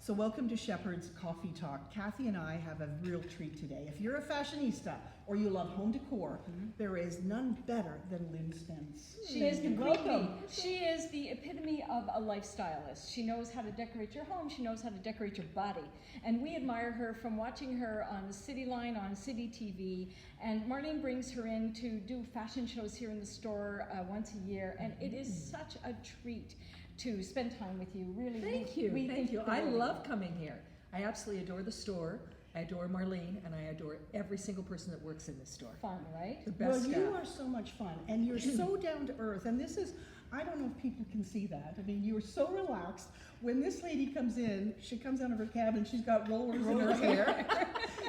So welcome to Shepherd's Coffee Talk. Kathy and I have a real treat today. If you're a fashionista or you love home decor, there is none better than Lynn Spence. She is the Welcome. She is the epitome of a lifestylist. She knows how to decorate your home. She knows how to decorate your body. And we admire her from watching her on the City Line, on City TV. And Marlene brings her in to do fashion shows here in the store once a year. And it is such a treat to spend time with you. Really, Thank you. I love coming here. I absolutely adore the store. I adore Marlene, and I adore every single person that works in this store. Fun, right? The best Well, staff. you are so much fun, and you're so down to earth. And this is, I don't know if people can see that. I mean, you're so relaxed. When this lady comes in, she comes out of her cabin, she's got rollers in her hair.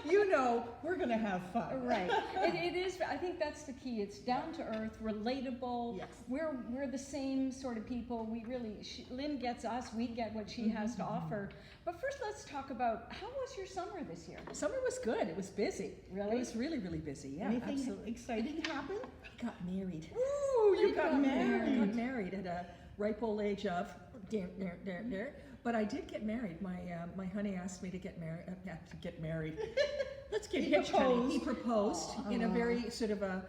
You know, we're going to have fun. Right. It is, I think that's the key. It's down to earth, relatable. Yes. We're the same sort of people. We really, Lynn gets us, we get what she has to offer. But first, let's talk about, how was your summer this year? Summer was good. It was busy. Really? It was really, really busy. Yeah, Anything absolutely. exciting happen? I got married. Ooh, you got I married. got married at a ripe old age of But I did get married. My honey asked me to get married. Let's get He hitched, honey. He proposed. proposed in a very sort of a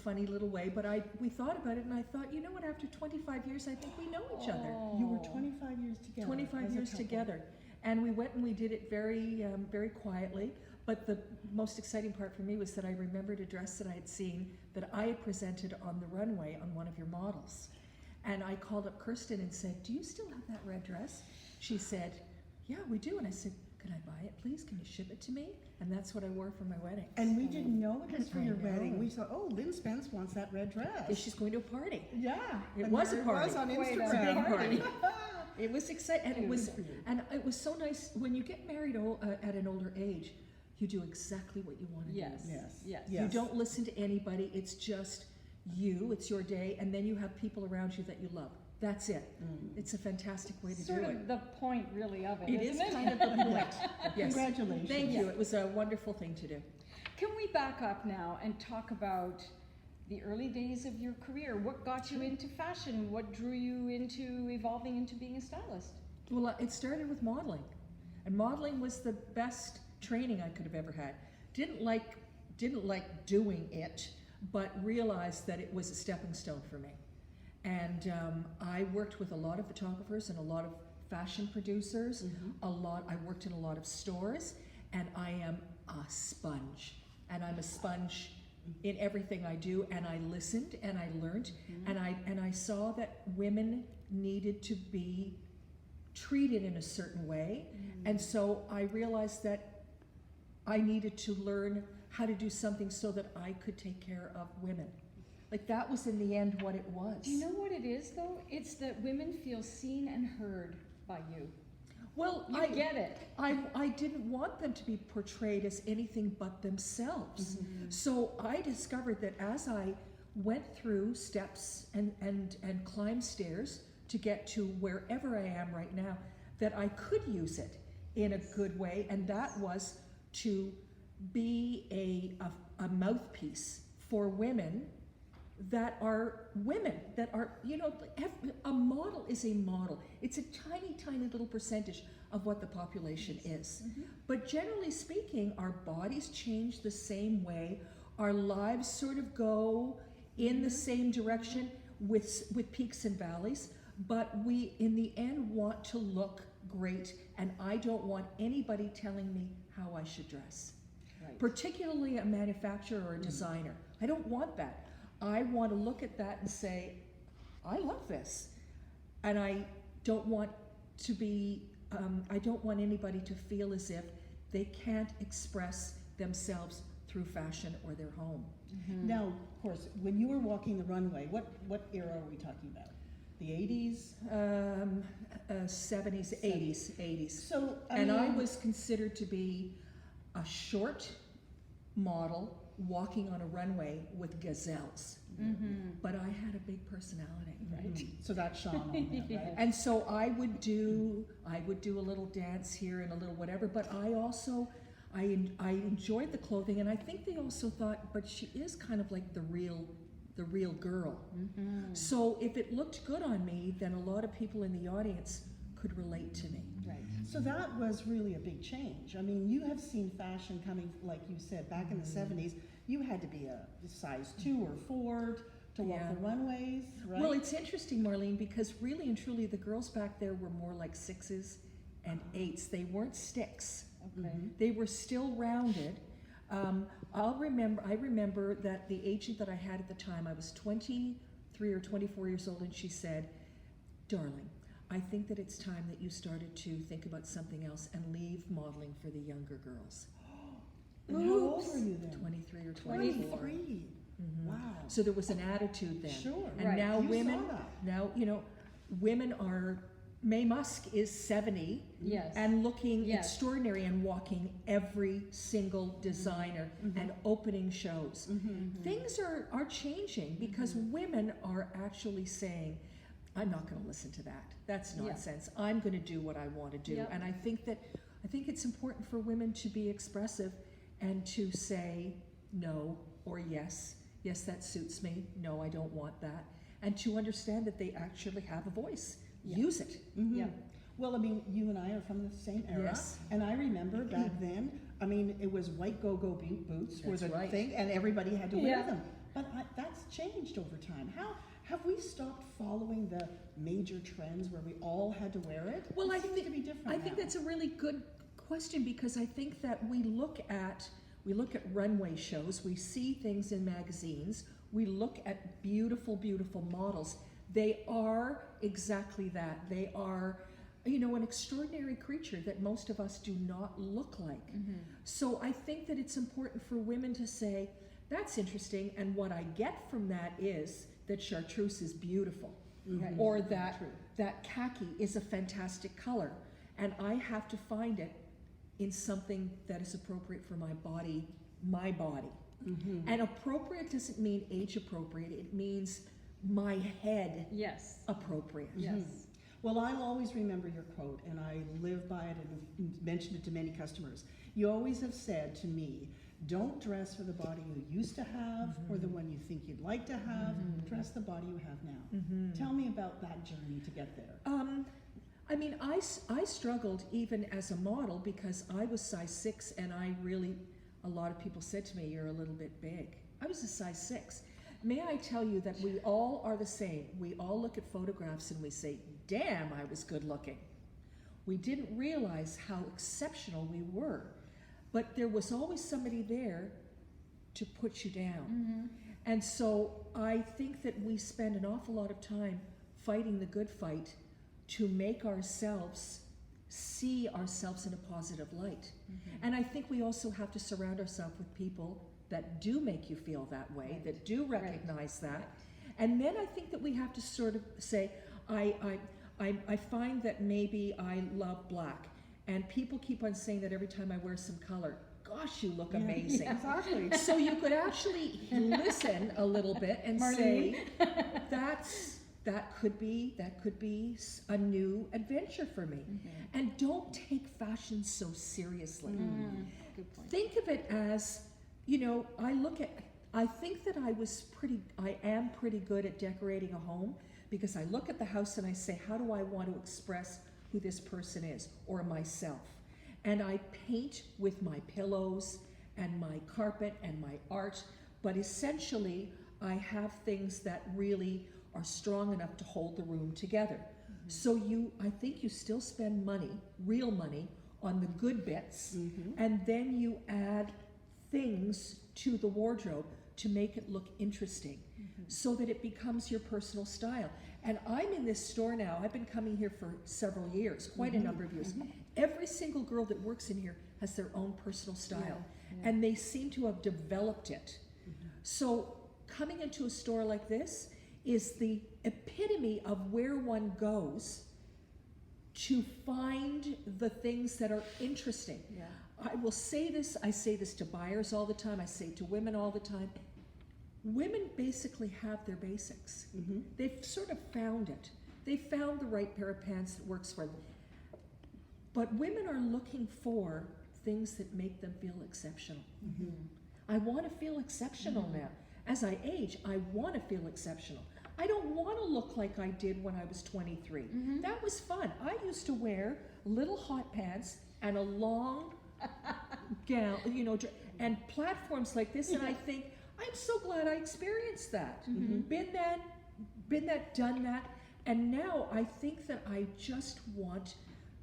funny little way. But we thought about it, and I thought, you know what? After 25 years, I think we know each other. You were 25 years together. 25 as a years couple. together, and we went and we did it very, very quietly. But the most exciting part for me was that I remembered a dress that I had seen that I had presented on the runway on one of your models. And I called up Kirsten and said, "Do you still have that red dress?" She said, "Yeah, we do." And I said, "Can I buy it, please? Can you ship it to me?" And that's what I wore for my wedding. And we didn't know it was for I your know. wedding. We thought, oh, Lynn Spence wants that red dress. Because she's going to a party. Yeah. It and was there a party. It was on Quite a Instagram. big party. It was exciting, and it was so nice when you get married at an older age. You do exactly what you want to Yes. do. Yes. You don't listen to anybody. It's just you. It's your day, and then you have people around you that you love. That's it. It's a fantastic way to Sort do of it. the point, really, of it. It is isn't kind of the point. Yes. Congratulations. Thank you. It was a wonderful thing to do. Can we back up now and talk about the early days of your career? What got you into fashion? What drew you into evolving into being a stylist? Well, it started with modeling, and modeling was the best training I could have ever had. Didn't like doing it, but realized that it was a stepping stone for me. And I worked with a lot of photographers and a lot of fashion producers. I worked in a lot of stores, and I am a sponge. And I'm a sponge in everything I do. And I listened and I learned, and I saw that women needed to be treated in a certain way. And so I realized that I needed to learn how to do something so that I could take care of women. Like, that was in the end what it was. Do you know what it is, though? It's that women feel seen and heard by you. Well, You get it. I didn't want them to be portrayed as anything but themselves. So I discovered that as I went through steps and climbed stairs to get to wherever I am right now, that I could use it in a good way, and that was to be a mouthpiece for women that are, you know, a model is a model. It's a tiny, tiny little percentage of what the population is. But generally speaking, our bodies change the same way. Our lives sort of go in the same direction with peaks and valleys. But we, in the end, want to look great, and I don't want anybody telling me how I should dress. Right. Particularly a manufacturer or a designer. I don't want that. I want to look at that and say, I love this. And I don't want to be, I don't want anybody to feel as if they can't express themselves through fashion or their home. Now, of course, when you were walking the runway, what era are we talking about? The 80s? 70s, 80s. So, And I was considered to be a short model walking on a runway with gazelles. But I had a big personality, right? So that shone on them, right? And so I would do a little dance here and a little whatever, but I enjoyed the clothing, and I think they also thought, but she is kind of like the real girl. So if it looked good on me, then a lot of people in the audience could relate to me. Right. So that was really a big change. I mean, you have seen fashion coming, like you said, back in the 70s. You had to be a size 2 or 4 to walk Yeah. the runways, right? Well, it's interesting, Marlene, because really and truly the girls back there were more like 6s and 8s. They weren't sticks. Okay. They were still rounded. I remember that the agent that I had at the time, I was 23 or 24 years old, and she said, "Darling, I think that it's time that you started to think about something else and leave modeling for the younger girls." And how old Oops. were you then? 23 or 24. 23. Mhm. Wow. So there was an attitude then. Sure. And Right. now You women, saw that. now, you know, women are, Mae Musk is 70 Yes. and looking Yes. extraordinary and walking every single designer and opening shows. Things are changing because women are actually saying, I'm not going to listen to that. That's Yeah. nonsense. I'm going to do what I want to do. Yep. And I think it's important for women to be expressive and to say no or yes. Yes, that suits me. No, I don't want that. And to understand that they actually have a voice. Yeah. Use it. Mhm. Yeah. Well, I mean, you and I are from the same era. Yes. And I remember back then, I mean, it was white go-go boots were That's the right. thing, and everybody had to wear Yeah. them. But that's changed over time. How have we stopped following the major trends where we all had to wear it? Well, it I seems think to be different I think now. that's a really good question because I think that we look at runway shows, we see things in magazines, we look at beautiful, beautiful models. They are exactly that. They are, you know, an extraordinary creature that most of us do not look like. So I think that it's important for women to say, that's interesting, and what I get from that is that chartreuse is beautiful. Right. Or that True. that khaki is a fantastic color, and I have to find it in something that is appropriate for my body. And appropriate doesn't mean age appropriate, it means my head Yes. appropriate. Yes. Well, I'll always remember your quote, and I live by it and mentioned it to many customers. You always have said to me, don't dress for the body you used to have or the one you think you'd like to have. Dress the body you have now. Tell me about that journey to get there. I mean, I struggled even as a model because I was size 6 and a lot of people said to me, you're a little bit big. I was a size 6. May I tell you that we all are the same. We all look at photographs and we say, damn, I was good looking. We didn't realize how exceptional we were. But there was always somebody there to put you down. And so I think that we spend an awful lot of time fighting the good fight to make ourselves see ourselves in a positive light. And I think we also have to surround ourselves with people that do make you feel that way, Right. that do recognize that. And then I think that we have to sort of say, I find that maybe I love black. And people keep on saying that every time I wear some color, gosh, you look amazing. Exactly. So you could actually listen a little bit and say, that could be a new adventure for me. And don't take fashion so seriously. Good point. Think of it as, you know, I think that I am pretty good at decorating a home because I look at the house and I say, how do I want to express who this person is or myself? And I paint with my pillows and my carpet and my art, but essentially I have things that really are strong enough to hold the room together. So I think you still spend money, real money, on the good bits, and then you add things to the wardrobe to make it look interesting so that it becomes your personal style. And I'm in this store now, I've been coming here for several years, quite a number of years. Every single girl that works in here has their own personal style, and they seem to have developed it. So coming into a store like this is the epitome of where one goes to find the things that are interesting. Yeah. I will say this, I say this to buyers all the time, I say it to women all the time. Women basically have their basics. They've sort of found it. They found the right pair of pants that works for them. But women are looking for things that make them feel exceptional. I want to feel exceptional now. As I age, I want to feel exceptional. I don't want to look like I did when I was 23. That was fun. I used to wear little hot pants and a long gown, you know, and platforms like this, and I think, I'm so glad I experienced that. Been that, done that, and now I think that I just want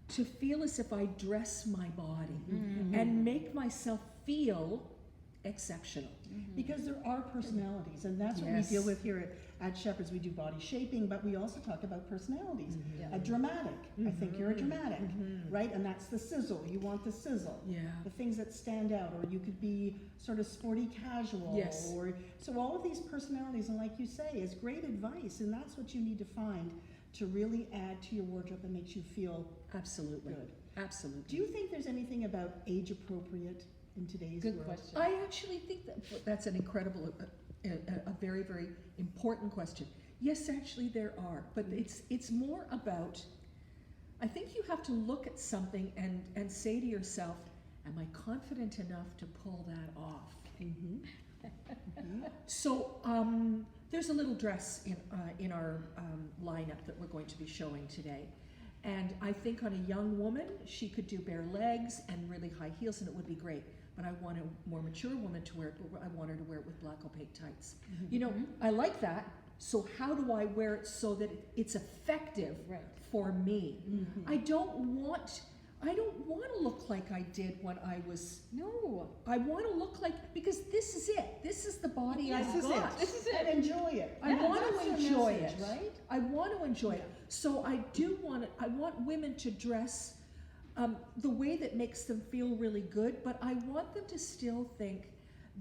to feel as if I dress my body and make myself feel exceptional. Because there are personalities, and that's what we deal with here at Shepherd's. We do body shaping, but we also talk about personalities. A dramatic, I think you're a dramatic, right? And that's the sizzle. You want the sizzle. The things that stand out, or you could be sort of sporty casual. Or so all of these personalities, and like you say, is great advice, and that's what you need to find to really add to your wardrobe that makes you feel Absolutely. good. Absolutely. Do you think there's anything about age appropriate in today's Good world? question. I actually think that's an incredible, a very, very important question. Yes, actually there are, but it's more about, I think you have to look at something and say to yourself, am I confident enough to pull that off? So there's a little dress in our lineup that we're going to be showing today. And I think on a young woman, she could do bare legs and really high heels, and it would be great. But I want a more mature woman to wear it, but I want her to wear it with black opaque tights. You know, I like that, so how do I wear it so that it's effective for me? I don't want to look like I did when I was, I want to look like, because this is it. This is the body I've got. This is it. And enjoy it. I want That's to your enjoy message, it. right? I want to enjoy it. So I do want it. I want women to dress the way that makes them feel really good, but I want them to still think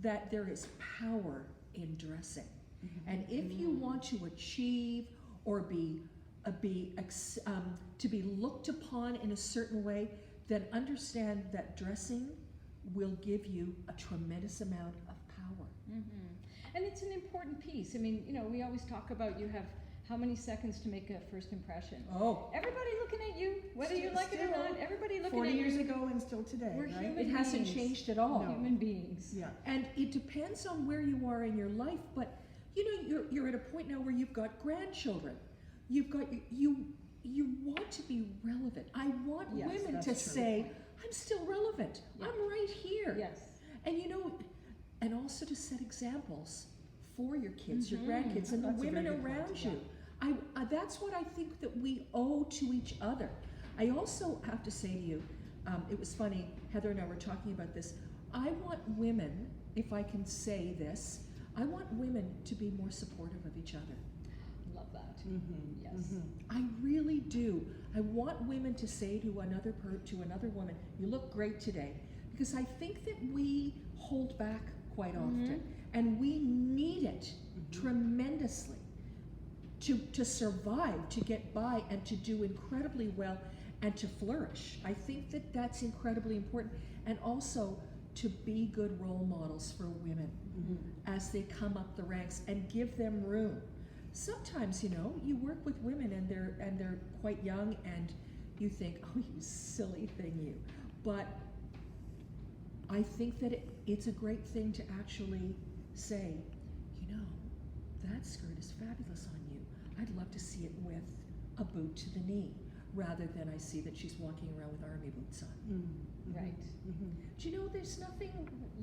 that there is power in dressing. And if you want to achieve or to be looked upon in a certain way, then understand that dressing will give you a tremendous amount of power. And it's an important piece. I mean, you know, we always talk about you have how many seconds to make a first impression. Everybody looking at you, whether you like it or not, everybody looking 40 at you. 40 years ago and still today, We're right? human It hasn't beings. changed at all. Human beings. And it depends on where you are in your life, but you know, you're at a point now where you've got grandchildren. You've got you want to be relevant. I want women to that's true. say, I'm still relevant. I'm right here. And you know, and also to set examples for your kids, your grandkids, and the That's a women very good point, around you. That's what I think that we owe to each other. I also have to say to you, it was funny, Heather and I were talking about this. I want women, if I can say this, I want women to be more supportive of each other. Love that. I really do. I want women to say to another woman, you look great today. Because I think that we hold back quite often. And we need it tremendously to survive, to get by, and to do incredibly well, and to flourish. I think that that's incredibly important. And also to be good role models for women as they come up the ranks, and give them room. Sometimes, you know, you work with women and they're quite young, and you think, oh, you silly thing, you. But I think that it's a great thing to actually say, you know, that skirt is fabulous on you. I'd love to see it with a boot to the knee, rather than I see that she's walking around with army boots on. Right. Do you know, there's nothing,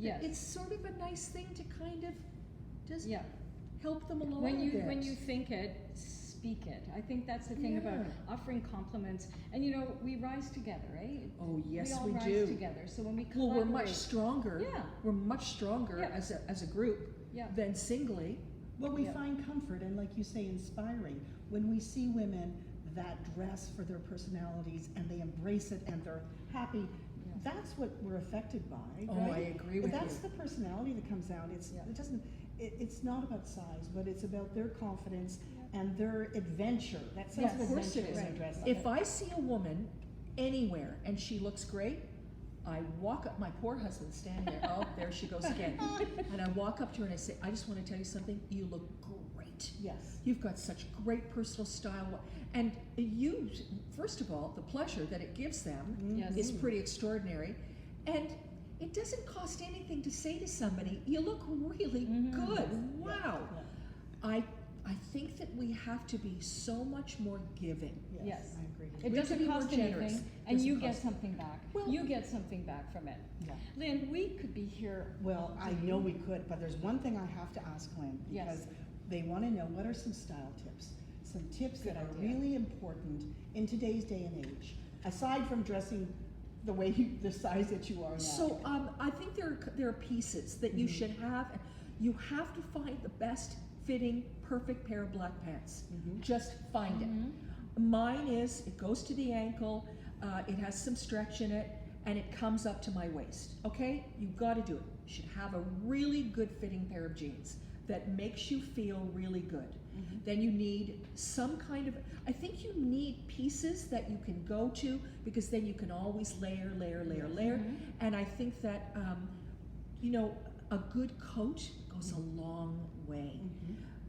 it's sort of a nice thing to kind of just help them along When a bit. you think it, speak it. I think that's the thing about offering compliments. And you know, we rise together, right? Oh yes, we all do. rise together. So when we Well, collaborate, we're much stronger. We're much stronger as a group than singly. Well, we find comfort, and like you say, inspiring, when we see women that dress for their personalities and they embrace it and they're happy. That's what we're affected by. Oh, I agree with That's you. the personality that comes out. It's not about size, but it's about their confidence and their adventure. That sense of Of course adventure it when is. they dress up. If I see a woman anywhere and she looks great, I walk up, my poor husband's standing there, oh, there she goes again. And I walk up to her and I say, I just want to tell you something, you look great. Yes. You've got such great personal style. And you, first of all, the pleasure that it gives them is pretty extraordinary. And it doesn't cost anything to say to somebody, you look really good. Wow. I think that we have to be so much more giving. Yes. I agree. It We have to doesn't be more cost generous. anything, and Doesn't you get cost- something back. Well- You get something back from it. Yeah. Lynn, we could be here. Well, I know we could, but there's one thing I have to ask Lynn, Yes. because they want to know, what are some style tips? Some tips Good that are idea. really important in today's day and age, aside from dressing the way the size that you are now. So I think there are pieces that you Mhm. should have. You have to find the best fitting, perfect pair of black pants. Mhm. Just find it. Mine is, it goes to the ankle, it has some stretch in it, and it comes up to my waist. Okay? You've got to do it. You should have a really good fitting pair of jeans that makes you feel really good. Then you need some kind of, I think you need pieces that you can go to, because then you can always layer. And I think that, you know, a good coat goes a long way.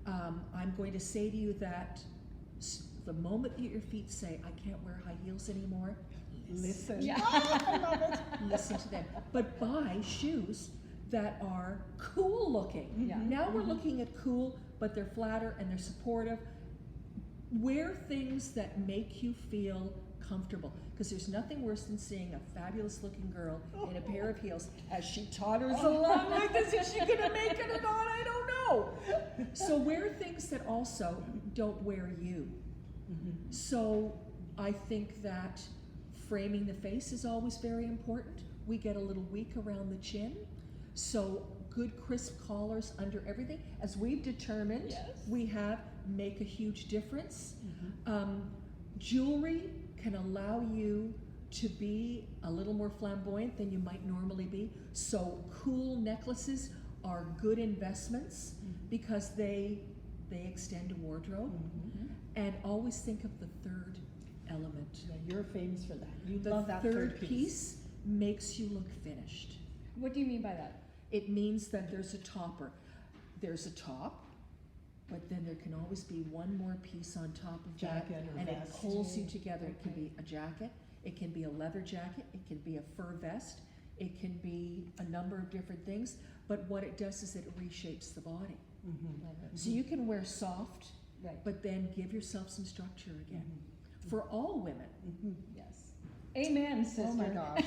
I'm going to say to you that the moment that your feet say, I can't wear high heels anymore, Listen. Yeah. I love it. listen to them. But buy shoes that are cool looking. Yeah. Now we're looking at cool, but they're flatter and they're supportive. Wear things that make you feel comfortable, because there's nothing worse than seeing a fabulous looking girl in a pair of heels as she totters along like this. Is she gonna make it or not? I don't know. So wear things that also don't wear you. So I think that framing the face is always very important. We get a little weak around the chin, so good crisp collars under everything, as we've determined, Yes. we have make a huge difference. Jewelry can allow you to be a little more flamboyant than you might normally be. So cool necklaces are good investments because they extend a wardrobe. And always think of the third element. Yeah, you're famous for that. You The love that third piece makes you look finished. What do you mean by that? It means that there's a topper. There's a top, but then there can always be one more piece on top of that, Jacket or and it vest. pulls you together. It can Okay. be a jacket, it can be a leather jacket, it can be a fur vest, it can be a number of different things, but what it does is it reshapes the body. Love it. So you can wear soft, Right. but then give yourself some structure again. For all women. Yes. Amen, sister. Oh my gosh.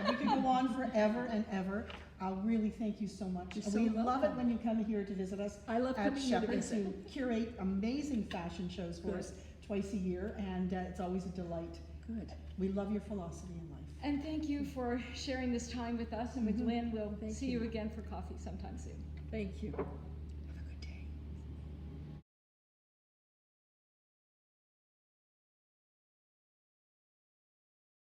We could go on forever and ever. I really thank you so much. You're And so we love it welcome. when you come here to visit us I love at coming here to Shepherd's. visit. You curate amazing fashion shows for Good. us twice a year, and it's always a delight. Good. We love your philosophy in life. And thank you for sharing this time with us and with Lynn. We'll Thank see you. you again for coffee sometime soon. Thank you.